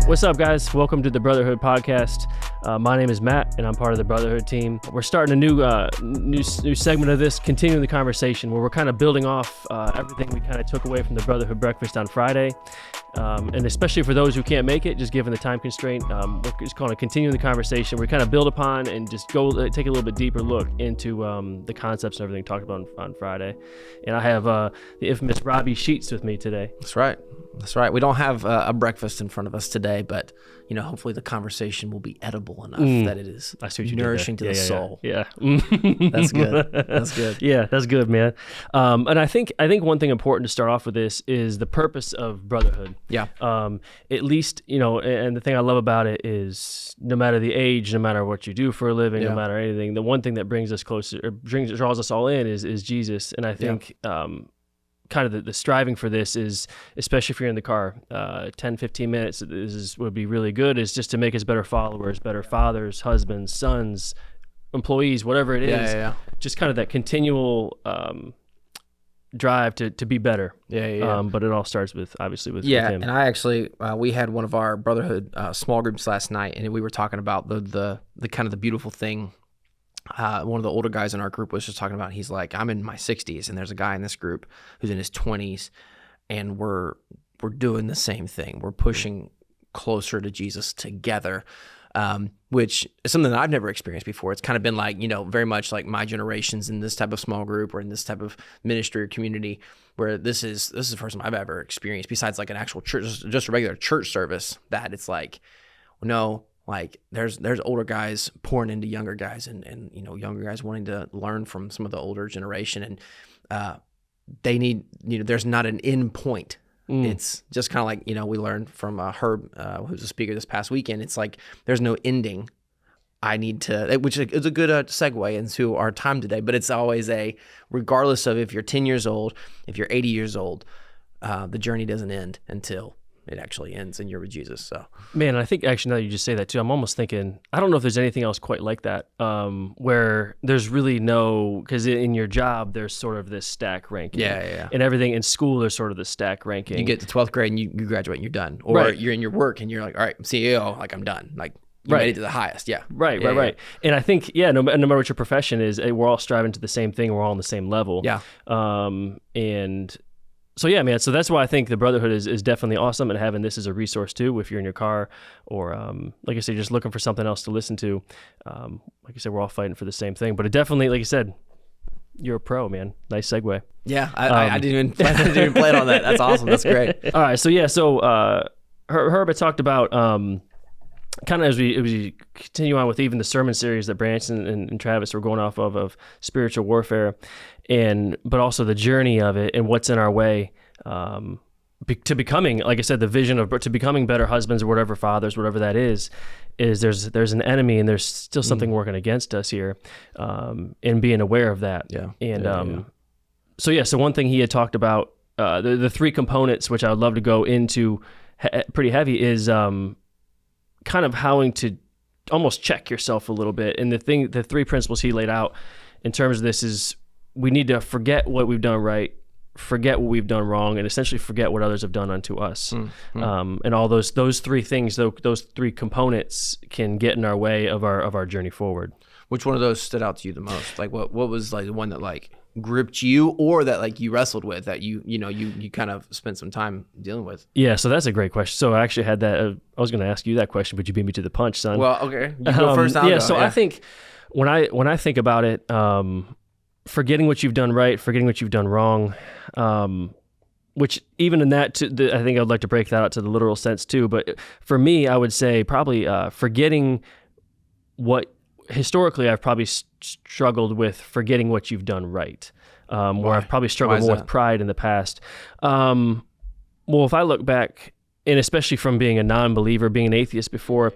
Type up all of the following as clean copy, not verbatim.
What's up, guys? Welcome to the Brotherhood podcast. My name is Matt, and I'm part of the Brotherhood team. We're starting a new segment of this, continuing the conversation, where we're kind of building off everything we kind of took away from the Brotherhood breakfast on Friday. And especially for those who can't make it, just given the time constraint, we're just going to continue the conversation. We kind of build upon and just go take a little bit deeper look into the concepts and everything talked about on Friday. And I have the infamous Robbie Sheets with me today. That's right. We don't have a breakfast in front of us today, but hopefully the conversation will be edible enough that it is nourishing to the soul. Yeah. That's good. That's good. Yeah, that's good, man. And I think one thing important to start off with this is the purpose of brotherhood. Yeah. At least, and the thing I love about it is no matter the age, no matter what you do for a living, no matter anything, the one thing that brings us closer, or draws us all in is Jesus. And I think kind of the striving for this is, especially if you're in the car, 10, 15 minutes would be really good, is just to make us better followers, better fathers, husbands, sons, employees, whatever it is. Just kind of that continual drive to be better. But it all starts with him. And I actually, we had one of our Brotherhood small groups last night, and we were talking about the kind of the beautiful thing. One of the older guys in our group was just talking about, he's like, I'm in my 60s, and there's a guy in this group who's in his 20s, and we're doing the same thing. We're pushing closer to Jesus together, which is something that I've never experienced before. It's kind of been like, very much like my generation's in this type of small group or in this type of ministry or community, where this is the first time I've ever experienced, besides like an actual church, just a regular church service, that it's like, no, like there's older guys pouring into younger guys, and younger guys wanting to learn from some of the older generation, and they need, there's not an end point. It's just kind of like, we learned from Herb, who's a speaker this past weekend. It's like there's no ending. I need to, which is a good segue into our time today, but it's always regardless of if you're 10 years old, if you're 80 years old, the journey doesn't end until it actually ends and you're with Jesus. So, man, I think actually now you just say that too, I'm almost thinking, I don't know if there's anything else quite like that, where there's really because in your job, there's sort of this stack ranking. Yeah. And everything in school, there's sort of the stack ranking. You get to 12th grade and you graduate and you're done. Or you're in your work and you're like, all right, I'm CEO, like I'm done. Like you made it to the highest. Yeah. Right. And I think, no matter what your profession is, we're all striving to the same thing. We're all on the same level. Yeah. And so yeah, man. So that's why I think the Brotherhood is definitely awesome, and having this as a resource too, if you're in your car or like I said, just looking for something else to listen to. Like I said, we're all fighting for the same thing, but it definitely, like I said, you're a pro, man. Nice segue. Yeah, I didn't even plan on that. That's awesome. That's great. All right, so yeah, Herb had talked about kind of as we continue on with even the sermon series that Branson and Travis were going off of spiritual warfare, but also the journey of it and what's in our way to becoming, like I said, the vision to becoming better husbands or whatever, fathers, whatever that is there's an enemy and there's still something working against us here, and being aware of that. Yeah. And so one thing he had talked about, the three components, which I would love to go into pretty heavy, is kind of having to almost check yourself a little bit. And the three principles he laid out in terms of this is, we need to forget what we've done right, forget what we've done wrong, and essentially forget what others have done unto us. And all those three things, those three components can get in our way of our journey forward. Which one of those stood out to you the most? Like what was like the one that like gripped you, or that like you wrestled with, that you kind of spent some time dealing with? Yeah, so that's a great question. So I actually had that. I was going to ask you that question, but you beat me to the punch, son. Well, okay, you go first. I think when I think about it, forgetting what you've done right, forgetting what you've done wrong, which even in that, I think I'd like to break that out to the literal sense too. But for me, I would say probably forgetting what. Historically, I've probably struggled with forgetting what you've done right, where I've probably struggled more with pride in the past. Well, if I look back, and especially from being a non-believer, being an atheist before,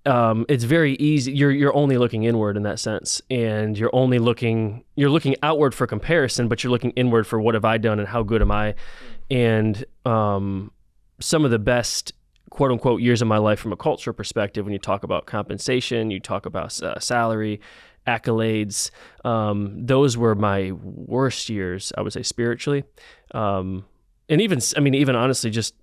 it's very easy. You're only looking inward in that sense, and you're looking outward for comparison, but you're looking inward for what have I done and how good am I? And some of the best quote unquote years of my life from a culture perspective, when you talk about compensation, you talk about salary, accolades, those were my worst years, I would say, spiritually. And even honestly, just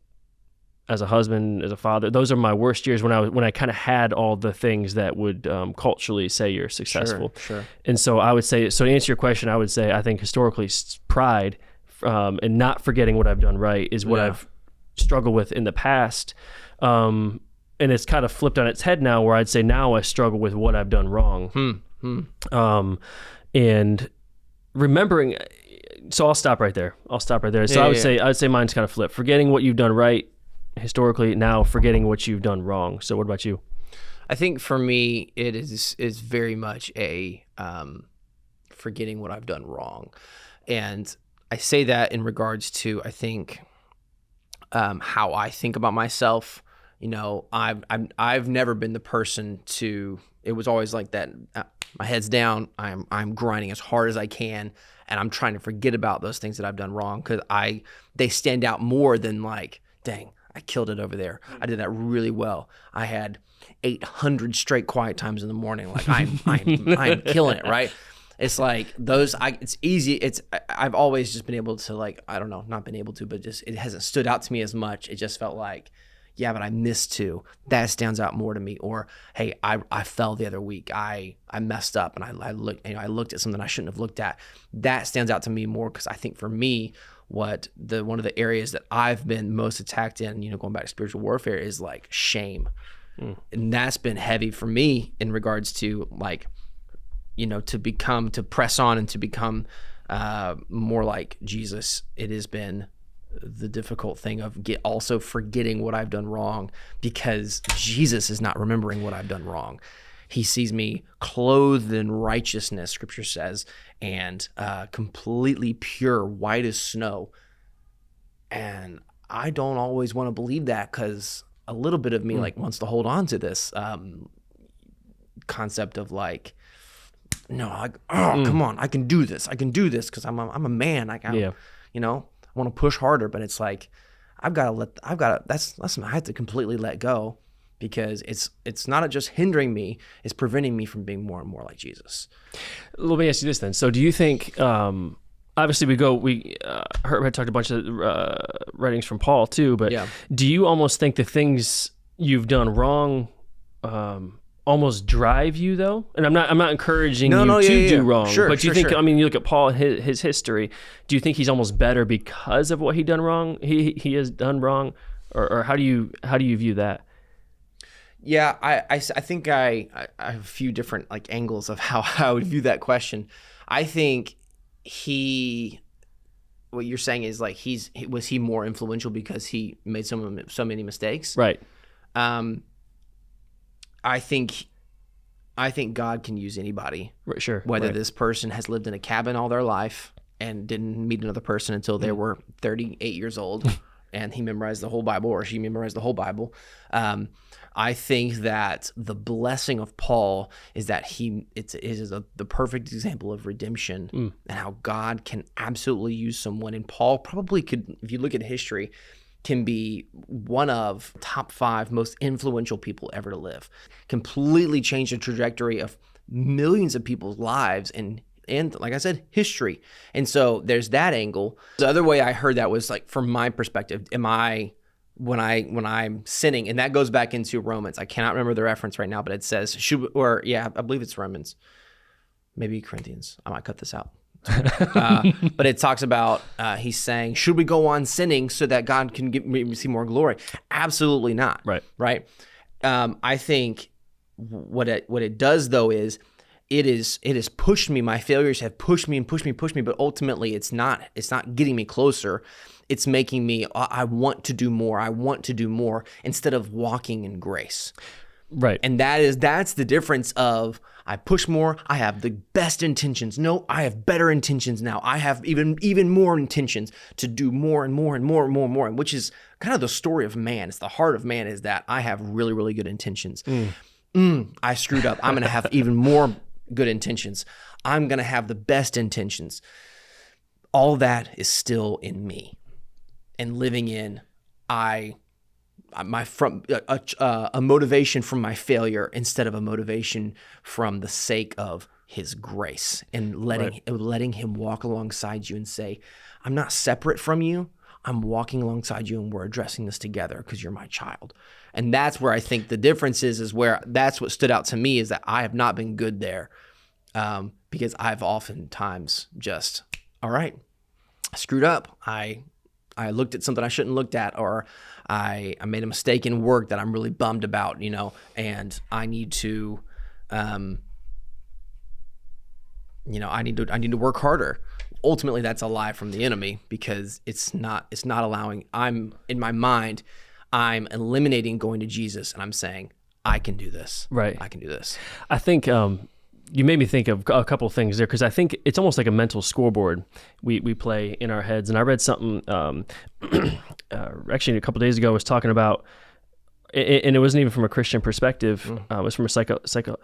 as a husband, as a father. Those are my worst years when I kind of had all the things that would culturally say you're successful. Sure. And so I would say, so to answer your question, I would say I think historically pride and not forgetting what I've done right is what I've struggled with in the past. And it's kind of flipped on its head now, where I'd say now I struggle with what I've done wrong. And remembering, so I'll stop right there. So I would say mine's kind of flipped. Forgetting what you've done right historically, now forgetting what you've done wrong. So what about you? I think for me, it is very much a forgetting what I've done wrong. And I say that in regards to, I think, how I think about myself. You know, I've never been the person to, it was always like that, my head's down, I'm grinding as hard as I can, and I'm trying to forget about those things that I've done wrong, because they stand out more than like, dang, I killed it over there. I did that really well. I had 800 straight quiet times in the morning. Like I'm killing it, right? It's like those. It's easy. I've always just been able to, like, I don't know, not been able to, but just it hasn't stood out to me as much. It just felt like, yeah, but I missed two. That stands out more to me. Or, hey, I fell the other week. I messed up and I looked at something I shouldn't have looked at. That stands out to me more, because I think for me, one of the areas that I've been most attacked in, going back to spiritual warfare, is like shame. And that's been heavy for me in regards to, like, to press on and to become more like Jesus. It has been the difficult thing of also forgetting what I've done wrong, because Jesus is not remembering what I've done wrong. He sees me clothed in righteousness, Scripture says, and completely pure, white as snow. And I don't always want to believe that, because a little bit of me like wants to hold on to this concept of like, no, come on, I can do this, because I'm a man. I want to push harder, but it's like I have to completely let go, because it's not just hindering me, it's preventing me from being more and more like Jesus. Let me ask you this then. So do you think, obviously Herb had talked a bunch of writings from Paul too, but do you almost think the things you've done wrong almost drive you though? And I'm not encouraging you to do wrong, but do you think, I mean, you look at Paul, his history, do you think he's almost better because of what he has done wrong, or how do you view that? Yeah, I think I have a few different like angles of how I would view that question. I think what you're saying is like, was he more influential because he made so many mistakes? Right. I think God can use anybody. Right, sure. Whether this person has lived in a cabin all their life and didn't meet another person until they were 38 years old, and he memorized the whole Bible, or she memorized the whole Bible. I think that the blessing of Paul is that it is the perfect example of redemption and how God can absolutely use someone. And Paul probably could, if you look at history, can be one of top 5 most influential people ever to live. Completely changed the trajectory of millions of people's lives and like I said, history. And so there's that angle. The other way I heard that was like, from my perspective, when I'm sinning, and that goes back into Romans. I cannot remember the reference right now, but it says, I believe it's Romans, maybe Corinthians. I might cut this out. But it talks about, he's saying, should we go on sinning so that God can receive more glory? Absolutely not. Right. I think what it does though is it has pushed me. My failures have pushed me, but ultimately it's not getting me closer. It's making me, I want to do more instead of walking in grace. Right. And that's the difference of, I push more, I have the best intentions. No, I have better intentions now. I have even more intentions to do more and more and more and more and more, which is kind of the story of man. It's the heart of man, is that I have really, really good intentions. I screwed up. I'm going to have even more good intentions. I'm going to have the best intentions. All that is still in me, and living in a motivation from my failure instead of a motivation from the sake of his grace, and letting him walk alongside you and say, I'm not separate from you. I'm walking alongside you and we're addressing this together because you're my child. And that's where I think the difference is where that's what stood out to me, is that I have not been good there, because I've oftentimes just, all right, I screwed up. I looked at something I shouldn't looked at, or I made a mistake in work that I'm really bummed about, and I need to, I need to work harder. Ultimately, that's a lie from the enemy, because it's not allowing. In my mind, I'm eliminating going to Jesus, and I'm saying, I can do this. Right. I can do this. I think you made me think of a couple of things there, because I think it's almost like a mental scoreboard we play in our heads. And I read something actually a couple of days ago, I was talking about, and it wasn't even from a Christian perspective. It was from a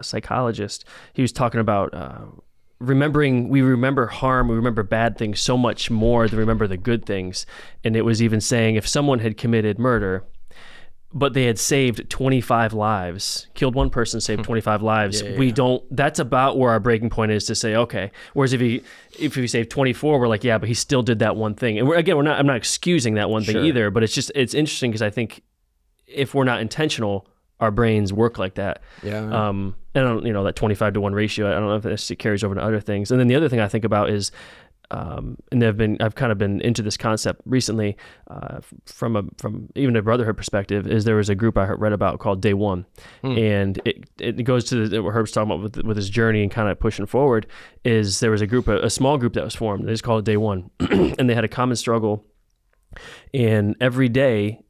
psychologist. He was talking about we remember harm, we remember bad things so much more than we remember the good things. And it was even saying, if someone had committed murder, but they had saved 25 lives, killed one person, saved 25 lives. That's about where our breaking point is, to say, okay. Whereas if he saved 24, we're like, yeah, but he still did that one thing. And I'm not excusing that one thing either, but it's interesting, because I think if we're not intentional, our brains work like that. Yeah. And that 25-to-1 ratio, I don't know if this carries over to other things. And then the other thing I think about is, and I've kind of been into this concept recently, from even a Brotherhood perspective, is there was a group I read about called Day One, and it goes to what Herb's talking about with his journey and kind of pushing forward. Is there was a small group that was formed. They just called it Day One, and they had a common struggle, and every day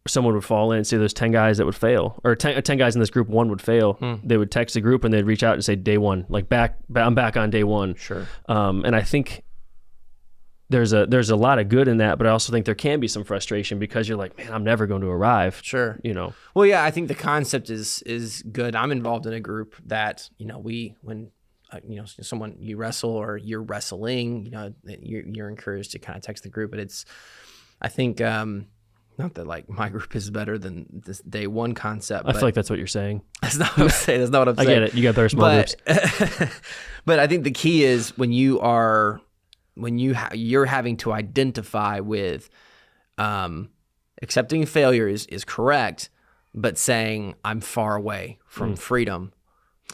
someone would fall in, say there's 10 guys that would fail, or 10 guys in this group, one would fail. They would text the group and they'd reach out and say, Day One, like I'm back on day one. Sure. And I think there's a lot of good in that, but I also think there can be some frustration, because you're like, man, I'm never going to arrive. Sure. Well, yeah, I think the concept is good. I'm involved in a group that, when someone, you wrestle or you're wrestling, you're encouraged to kind of text the group. But I think, not that like my group is better than this Day One concept. I feel like that's what you're saying. That's not what I'm saying. That's not what I'm saying. I get it. You got better small groups. But I think the key is when you're having to identify with, accepting failure is correct, but saying I'm far away from freedom,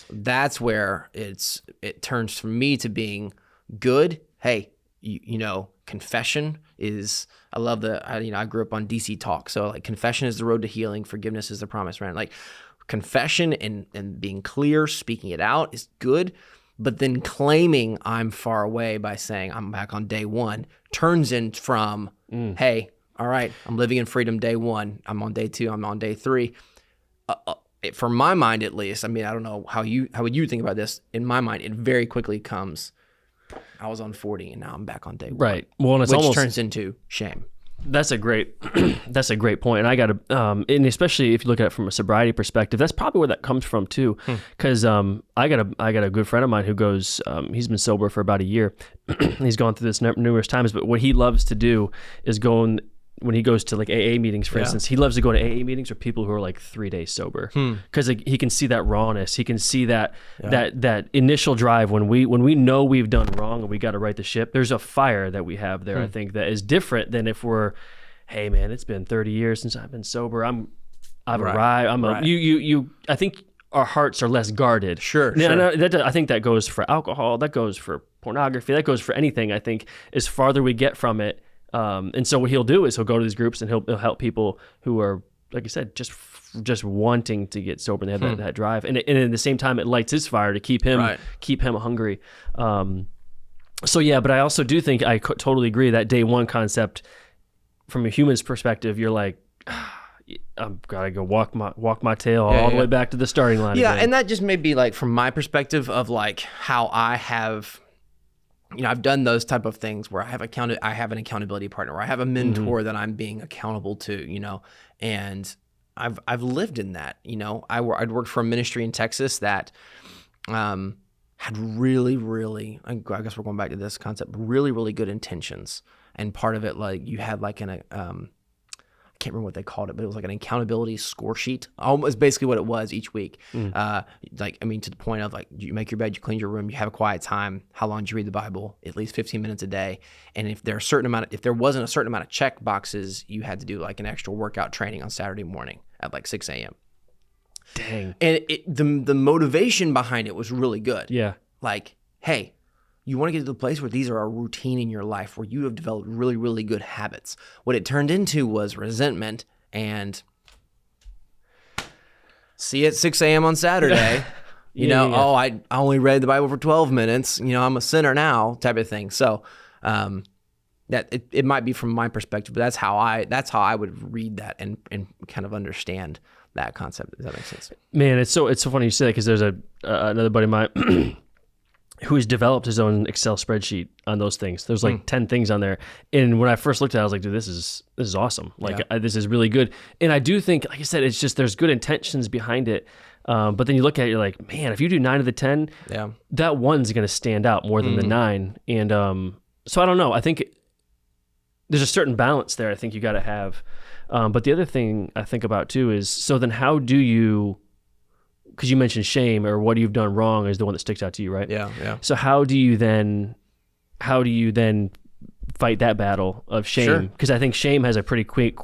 that's where it turns from me to being good. Hey, confession is, I love I grew up on DC Talk. So like, confession is the road to healing. Forgiveness is the promise, right? Like, confession and being clear, speaking it out is good. But then claiming I'm far away by saying I'm back on day one turns in from, hey, all right, I'm living in freedom day one. I'm on day two. I'm on day three. For my mind, at least, I mean, I don't know how would you think about this? In my mind, it very quickly comes, I was on 40 and now I'm back on day one. Right. Well, and which turns into shame. That's a great point. And I got to, and especially if you look at it from a sobriety perspective, that's probably where that comes from too. Cause, I got a good friend of mine who goes, he's been sober for about a year. He's gone through this numerous times, but what he loves to do is when he goes to like AA meetings, for instance, he loves to go to AA meetings with people who are like 3 days sober, because he can see that rawness. He can see that initial drive when we know we've done wrong and we got to right the ship. There's a fire that we have there. I think that is different than if we're, hey man, it's been 30 years since I've been sober. I've arrived. I think our hearts are less guarded. Sure. I think that goes for alcohol. That goes for pornography. That goes for anything. I think as farther we get from it. And so what he'll do is he'll go to these groups and he'll help people who are, like I said, just wanting to get sober and they have that drive. And at the same time, it lights his fire to keep him hungry. So yeah, but I also do think I totally agree that day one concept, from a human's perspective, you're like, I've got to go walk my tail all the way back to the starting line. Yeah, again. and that just may be like from my perspective of like how I have. I've done those type of things where I have an accountability partner, where I have a mentor that I'm being accountable to, and I've lived in that. I'd worked for a ministry in Texas that had really, really, I guess we're going back to this concept, really, really good intentions. And part of it, like you had like I can't remember what they called it, but it was like an accountability score sheet. Almost basically what it was each week. To the point of like, you make your bed, you clean your room, you have a quiet time. How long do you read the Bible? At least 15 minutes a day. And if there wasn't a certain amount of check boxes, you had to do like an extra workout training on Saturday morning at like 6 a.m. Dang. And the motivation behind it was really good. Yeah. Like, hey, you want to get to the place where these are a routine in your life, where you have developed really, really good habits. What it turned into was resentment and see you at 6 a.m. on Saturday. Oh, I only read the Bible for 12 minutes. I'm a sinner now, type of thing. So that it might be from my perspective, but that's how I would read that and kind of understand that concept. Does that make sense? Man, it's so funny you say that, because there's another buddy of mine who's developed his own Excel spreadsheet on those things. There's like 10 things on there. And when I first looked at it, I was like, dude, this is awesome. Like, this is really good. And I do think, like I said, it's just, there's good intentions behind it. But then you look at it, you're like, man, if you do 9 of the 10, that one's going to stand out more than the 9. And so I don't know. I think there's a certain balance there I think you got to have. But the other thing I think about too is, so then how do you, because you mentioned shame, or what you've done wrong is the one that sticks out to you, right? Yeah. So how do you then fight that battle of shame? Because I think shame has a pretty quick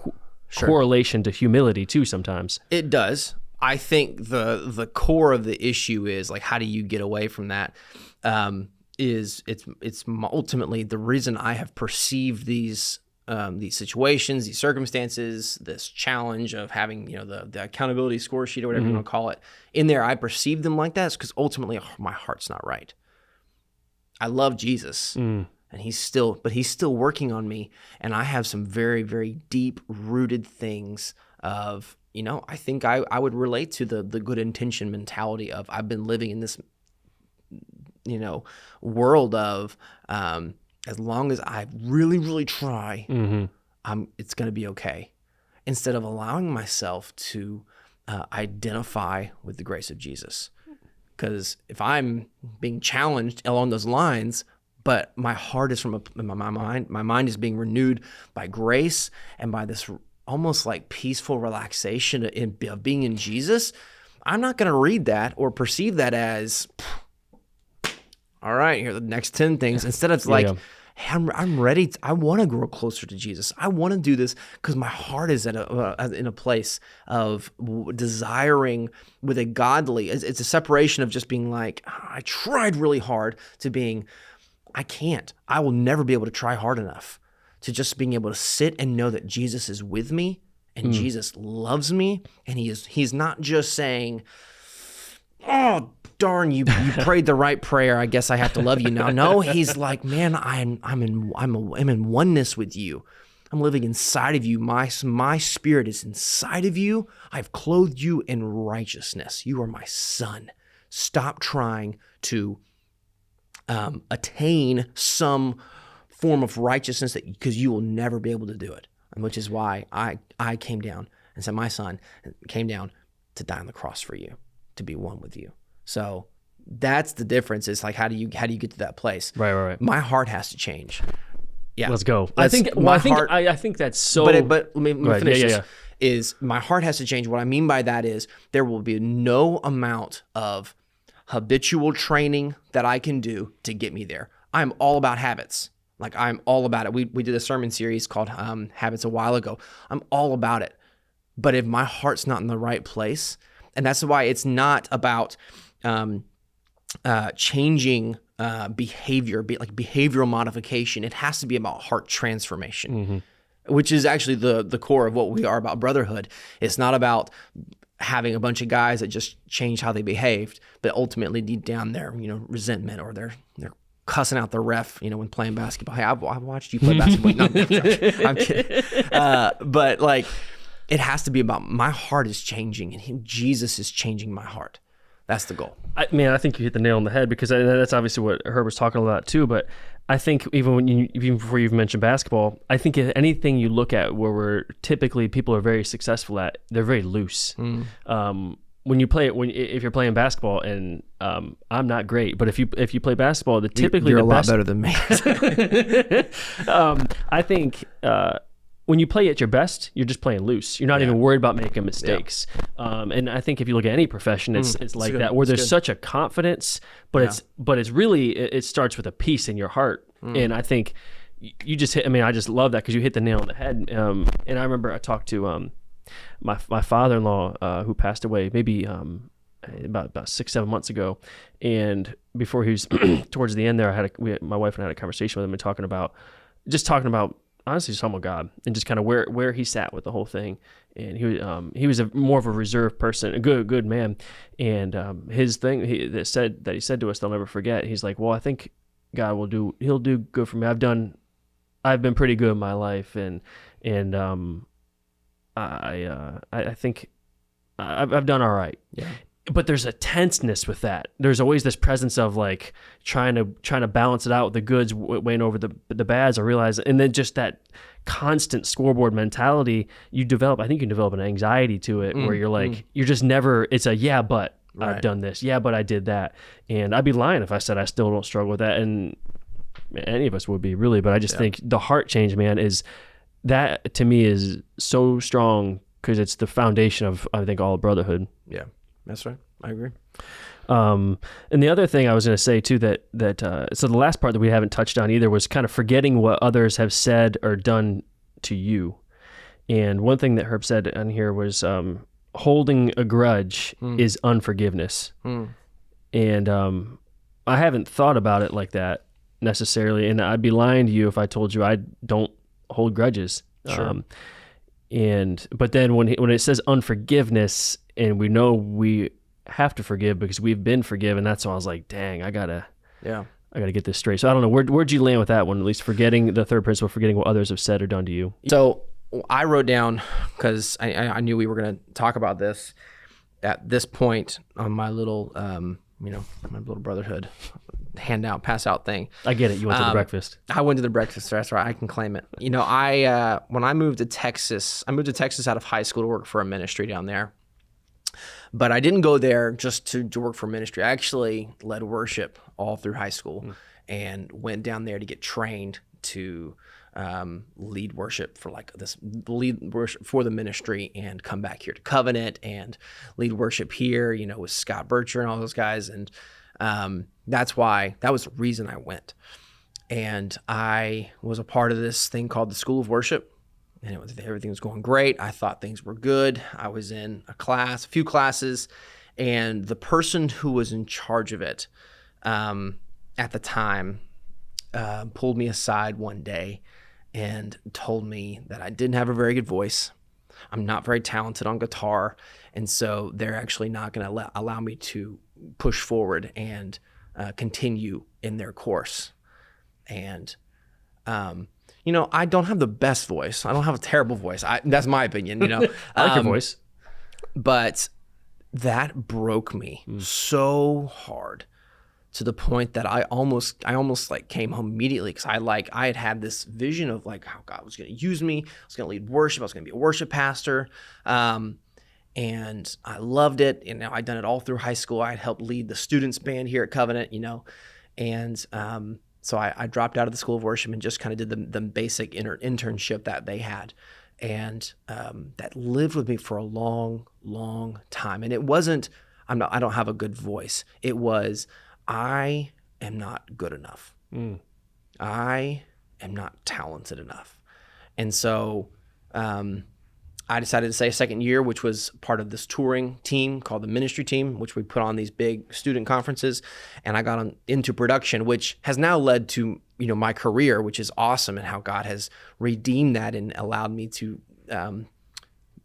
correlation to humility too sometimes. It does. I think the core of the issue is like, how do you get away from that? It's ultimately the reason I have perceived these situations, these circumstances, this challenge of having, the accountability score sheet or whatever you want to call it in there. I perceive them like that because ultimately my heart's not right. I love Jesus and he's still working on me. And I have some very, very deep rooted things of, I think I would relate to the good intention mentality of, I've been living in this, world of, as long as I really, really try, it's going to be okay. Instead of allowing myself to identify with the grace of Jesus. Because if I'm being challenged along those lines, but my heart is my mind is being renewed by grace and by this almost like peaceful relaxation of being in Jesus, I'm not going to read that or perceive that as, all right, here are the next 10 things. Instead of like, hey, I'm ready. I want to grow closer to Jesus. I want to do this because my heart is in a place of desiring with a godly. It's a separation of just being like, I tried really hard to being, I can't. I will never be able to try hard enough, to just being able to sit and know that Jesus is with me and Jesus loves me, and he's not just saying, oh, darn, you prayed the right prayer, I guess I have to love you now. No, he's like, man, I'm in oneness with you. I'm living inside of you. My spirit is inside of you. I've clothed you in righteousness. You are my son. Stop trying to attain some form of righteousness because you will never be able to do it. And which is why I came down and said, my son came down to die on the cross for you, to be one with you. So that's the difference. Is like, how do you get to that place? Right. My heart has to change. Yeah, let's go. I think that's so. But let me finish this. Is my heart has to change. What I mean by that is there will be no amount of habitual training that I can do to get me there. I'm all about habits. Like, I'm all about it. We did a sermon series called Habits a while ago. I'm all about it. But if my heart's not in the right place, and that's why it's not about changing behavior, like behavioral modification. It has to be about heart transformation, which is actually the core of what we are about Brotherhood. It's not about having a bunch of guys that just change how they behaved, but ultimately deep down their resentment, or they're cussing out the ref, when playing basketball. Hey, I've watched you play basketball. No, I'm kidding. But like, it has to be about my heart is changing, and Jesus is changing my heart. That's the goal. I think you hit the nail on the head, because that's obviously what Herb was talking about too. But I think even before you've mentioned basketball, I think if anything you look at where people are very successful at, they're very loose. When you play it, if you're playing basketball, and I'm not great, but if you play basketball, typically you're the a lot better than me. I think when you play at your best, you're just playing loose. You're not even worried about making mistakes. And I think if you look at any profession, it's like that, where there's such a confidence, but it's really, it starts with a peace in your heart. And I think you just hit, I mean, I just love that because you hit the nail on the head. And I remember I talked to my father-in-law who passed away maybe about 6-7 months ago. And before he was towards the end there, my wife and I had a conversation with him and talking about honestly just talking about God and just kind of where he sat with the whole thing. And he was more of a reserved person, a good man. And his thing he said to us, they'll never forget. He's like, well, I think God he'll do good for me. I've been pretty good in my life, and I think I've done all right. Yeah. But there's a tenseness with that. There's always this presence of like trying to balance it out with the goods weighing over the bads. I realize, and then just that constant scoreboard mentality you develop. I think you develop an anxiety to it where you're like you're just never. It's a but I've done this. Yeah, but I did that. And I'd be lying if I said I still don't struggle with that. And any of us would be really. But I just think the heart change, man, is that to me is so strong because it's the foundation of I think all brotherhood. Yeah. That's right. I agree. And the other thing I was going to say too, so the last part that we haven't touched on either was kind of forgetting what others have said or done to you. And one thing that Herb said on here was holding a grudge is unforgiveness. And I haven't thought about it like that necessarily. And I'd be lying to you if I told you I don't hold grudges. Sure. But then when it says unforgiveness, and we know we have to forgive because we've been forgiven, that's when I was like, dang, I gotta get this straight. So I don't know, where'd you land with that one? At least forgetting the third principle, forgetting what others have said or done to you. So I wrote down, because I knew we were going to talk about this at this point on my little, my little Brotherhood pass out thing. I get it. You went to the breakfast. I went to the breakfast. That's right. I can claim it. When I moved to Texas, out of high school to work for a ministry down there. But I didn't go there just to work for ministry. I actually led worship all through high school and went down there to get trained to lead worship for the ministry, and come back here to Covenant and lead worship here, with Scott Bircher and all those guys. And that was the reason I went. And I was a part of this thing called the School of Worship. And everything was going great. I thought things were good. I was in a few classes, and the person who was in charge of it at the time pulled me aside one day and told me that I didn't have a very good voice. I'm not very talented on guitar, and so they're actually not going to allow me to push forward and continue in their course. And I don't have the best voice. I don't have a terrible voice. That's my opinion, I like your voice. But that broke me so hard to the point that I almost like came home immediately, because I had this vision of like how God was going to use me. I was going to lead worship. I was going to be a worship pastor. And I loved it. And I'd done it all through high school. I'd helped lead the students band here at Covenant, and so I dropped out of the School of Worship and just kind of did the basic internship that they had. And that lived with me for a long, long time. And it wasn't, I don't have a good voice. It was, I am not good enough. I am not talented enough. And so I decided to say a second year, which was part of this touring team called the ministry team, which we put on these big student conferences. And I got into production, which has now led to, my career, which is awesome, and how God has redeemed that and allowed me to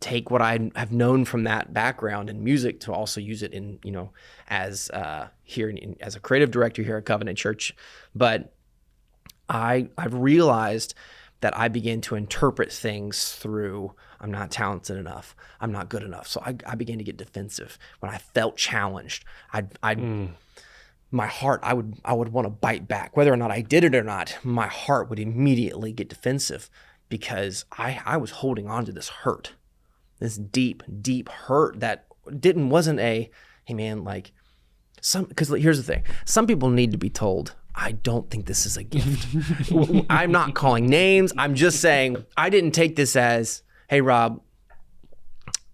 take what I have known from that background in music to also use it in, as as a creative director here at Covenant Church. But I've realized that I began to interpret things through, I'm not talented enough, I'm not good enough. So I began to get defensive. When I felt challenged, my heart, I would want to bite back. Whether or not I did it or not, my heart would immediately get defensive, because I was holding on to this hurt, this deep, deep hurt that wasn't a, hey man, like because here's the thing. Some people need to be told, I don't think this is a gift. I'm not calling names. I'm just saying I didn't take this as, hey, Rob,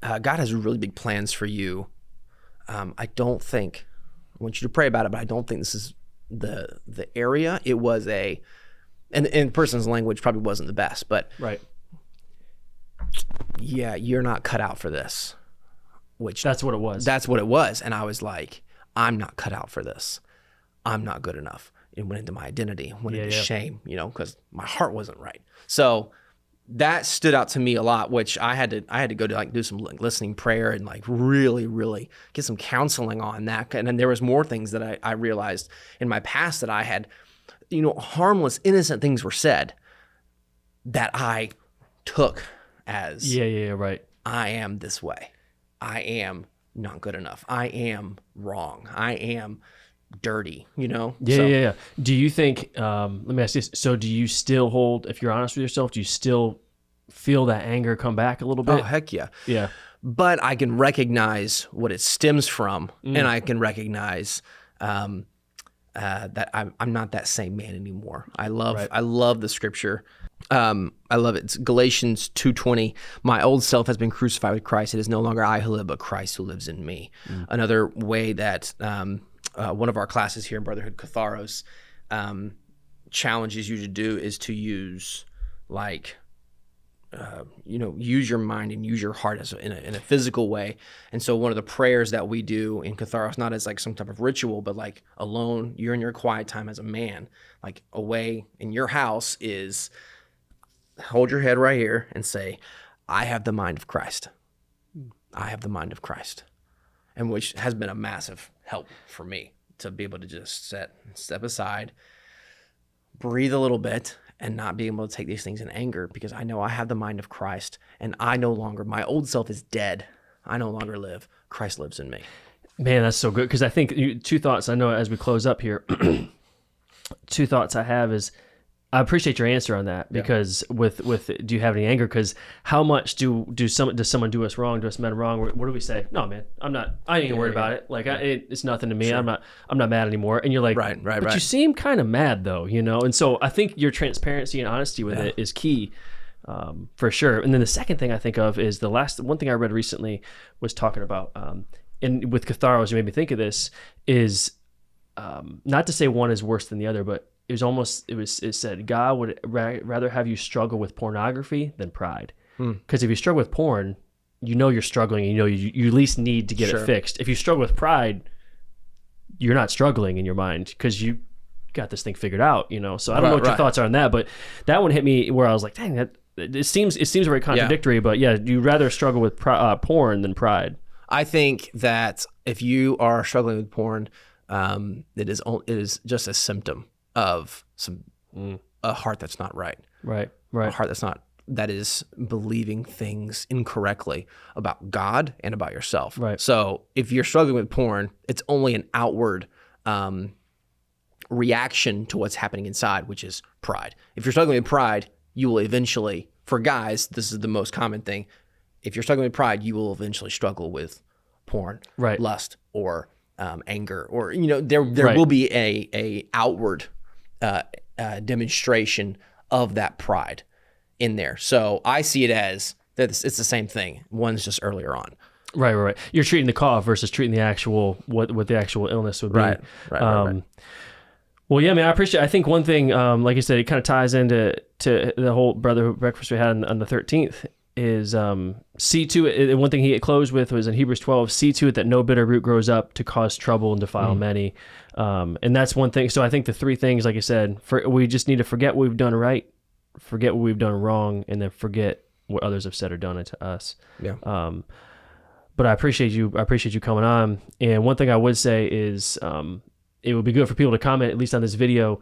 God has really big plans for you. I want you to pray about it, but I don't think this is the area. It was and the person's language probably wasn't the best, but right. Yeah, you're not cut out for this. Which that's what it was. That's what it was. And I was like, I'm not cut out for this. I'm not good enough. It went into my identity, went into shame, because my heart wasn't right. So that stood out to me a lot, which I had to go to like do some listening prayer and like really, really get some counseling on that. And then there was more things that I realized in my past that I had, harmless, innocent things were said that I took as right. I am this way. I am not good enough. I am wrong. I am dirty, Yeah. Do you think, let me ask this, so do you still hold, if you're honest with yourself, do you still feel that anger come back a little bit? Oh, heck yeah. Yeah. But I can recognize what it stems from, and I can recognize that I'm not that same man anymore. I love the scripture. I love it. It's Galatians 2:20. My old self has been crucified with Christ. It is no longer I who live, but Christ who lives in me. Another way that one of our classes here in Brotherhood, Katharos, challenges you to do is to use use your mind and use your heart in a physical way. And so one of the prayers that we do in Katharos, not as like some type of ritual, but like alone, you're in your quiet time as a man, like away in your house, is hold your head right here and say, I have the mind of Christ. I have the mind of Christ. And which has been a massive help for me to be able to just step aside, breathe a little bit, and not be able to take these things in anger, because I know I have the mind of Christ, and my old self is dead. I no longer live. Christ lives in me. Man, that's so good. Because I think two thoughts I know as we close up here, two thoughts I have is, I appreciate your answer on that, because with do you have any anger? Because how much does someone do us wrong, do us men wrong? What do we say? No, man, I ain't even worried about it. Like it's nothing to me. Sure. I'm not mad anymore. And you're like, right. But you seem kind of mad though, And so I think your transparency and honesty with it is key, for sure. And then the second thing I think of is one thing I read recently was talking about, and with Katharos, you made me think of this, is not to say one is worse than the other, but it said God would rather have you struggle with pornography than pride. Because if you struggle with porn, you're struggling, and you at least need to get it fixed. If you struggle with pride, you're not struggling in your mind because you got this thing figured out, So I don't know what your thoughts are on that, but that one hit me where I was like, dang, it seems very contradictory, but you'd rather struggle with porn than pride. I think that if you are struggling with porn, it is just a symptom of a heart that's not right. Right. A heart that is believing things incorrectly about God and about yourself. Right. So if you're struggling with porn, it's only an outward reaction to what's happening inside, which is pride. If you're struggling with pride, you will eventually, for guys, this is the most common thing. If you're struggling with pride, you will eventually struggle with porn, lust, or anger, or there will be a outward demonstration of that pride in there. So I see it as that it's the same thing. One's just earlier on. Right. You're treating the cough versus treating the actual what the actual illness would be. Right. Well, yeah, man, I think one thing, like you said, it kind of ties into the whole Brotherhood breakfast we had on the 13th. Is see to it. One thing he closed with was in Hebrews 12. See to it that no bitter root grows up to cause trouble and defile many. And that's one thing. So I think the three things, like I said, we just need to forget what we've done right, forget what we've done wrong, and then forget what others have said or done to us. Yeah. But I appreciate you coming on. And one thing I would say is, it would be good for people to comment, at least on this video,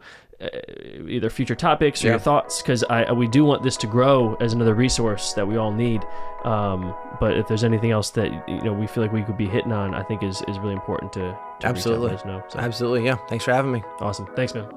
either future topics or your thoughts, because we do want this to grow as another resource that we all need. But if there's anything else that we feel like we could be hitting on, I think is really important to absolutely reach out and let us know. So. Absolutely, yeah. Thanks for having me. Awesome. Thanks, man.